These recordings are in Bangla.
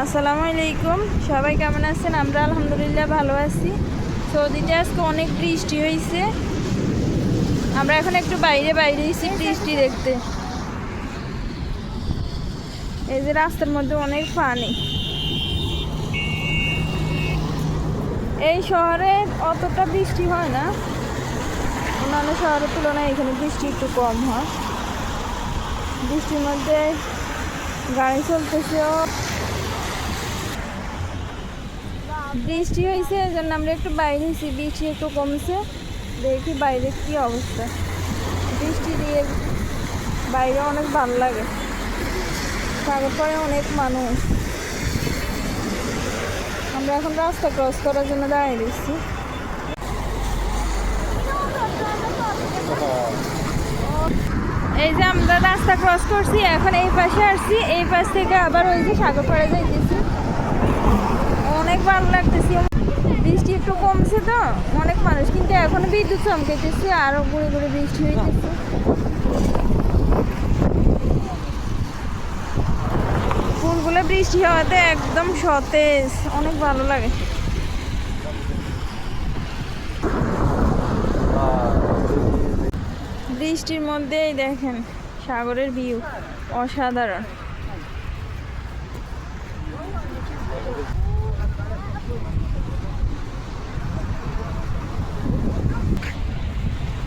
আসসালামু আলাইকুম, সবাই কেমন আছেন? আমরা আলহামদুলিল্লাহ ভালো আছি। সৌদিতে আজকে অনেক বৃষ্টি হয়েছে। আমরা এখন একটু বাইরে এসেছি বৃষ্টি দেখতে। এই যে রাস্তার মধ্যে অনেক পানি। এই শহরে অতটা বৃষ্টি হয় না, অন্যান্য শহরের তুলনায় এখানে বৃষ্টি একটু কম হয়। বৃষ্টির মধ্যে গাড়ি চলতেছেও। বৃষ্টি হয়েছে, এই জন্য আমরা একটু বাইরে এসেছি। বৃষ্টি একটু কমছে, দেখি বাইরে কি অবস্থা। বৃষ্টি দিয়ে বাইরে অনেক ভালো লাগে। সাগর পাড়ে অনেক মানুষ। আমরা এখন রাস্তা ক্রস করার জন্য দাঁড়িয়ে দিচ্ছি। এই যে আমরা রাস্তা ক্রস করছি, এখন এই পাশে আসছি। এই পাশ থেকে আবার ওই যে সাগর পাড়ে যাইতেছি। অনেক ভালো লাগতেছে। বৃষ্টি একটু কমছে তো, অনেক মানুষ, কিন্তু এখনো বিদ্যুৎ চমকাইতেছে, আরো গুঁড়ি গুঁড়ি বৃষ্টি হইতেছে। ফুলগুলো বৃষ্টি হওয়াতে একদম সতেজ, অনেক ভালো লাগে। বৃষ্টির মধ্যেই দেখেন সাগরের ভিউ অসাধারণ।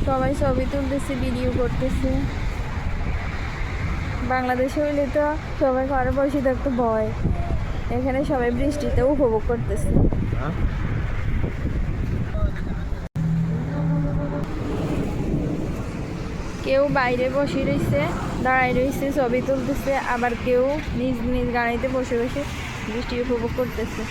সবাই ছবি তুলতেছে, ভিডিও করতেছে। বাংলাদেশে হইলে তো সবাই ঘরে বসে থাকতে ভয়, এখানে সবাই বৃষ্টিতে উপভোগ করতেছে। কেউ বাইরে বসে রয়েছে, দাঁড়াই রয়েছে, ছবি তুলতেছে। আবার কেউ নিজ নিজ গাড়িতে বসে বসে বৃষ্টি উপভোগ করতেছে।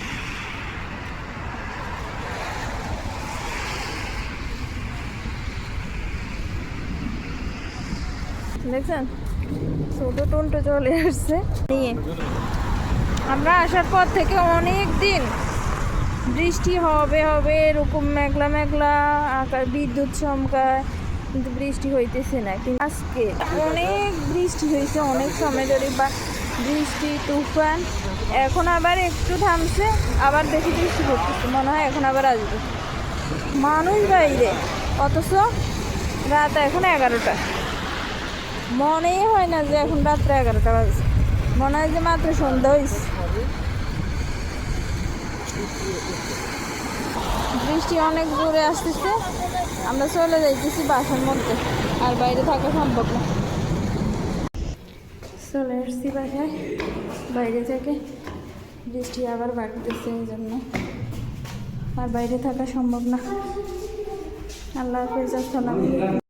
দেখছেন, ছোট টুনটু চলে আসছে নিয়ে। আমরা আসার পর থেকে অনেক দিন বৃষ্টি হবে এরকম মেঘলা মেঘলা আকাশ, বিদ্যুৎ চমকায়, কিন্তু বৃষ্টি হইতেছে না। কিন্তু আজকে অনেক বৃষ্টি হয়েছে, অনেক সময় ধরে বা বৃষ্টি তুফান। এখন আবার একটু থামছে, আবার দেখি বৃষ্টি পড়তেছে, মনে হয় এখন আবার আসবে। মানুষ বাইরে, অথচ রাত এখন 11টা। মনেই হয় না যে এখন রাত্রে 11টা বাজে, মনে হয় যে মাত্র সন্ধ্যা হয়েছে। বৃষ্টি অনেক জোরে আসতেছে, আমরা চলে যাইতেছি বাসার মধ্যে, আর বাইরে থাকা সম্ভব না। চলে আসছি বাসায়, বাইরে থেকে বৃষ্টি আবার বাড়তেছে, এই জন্য আর বাইরে থাকা সম্ভব না। আল্লাহ হাফেজ, আসসালাম।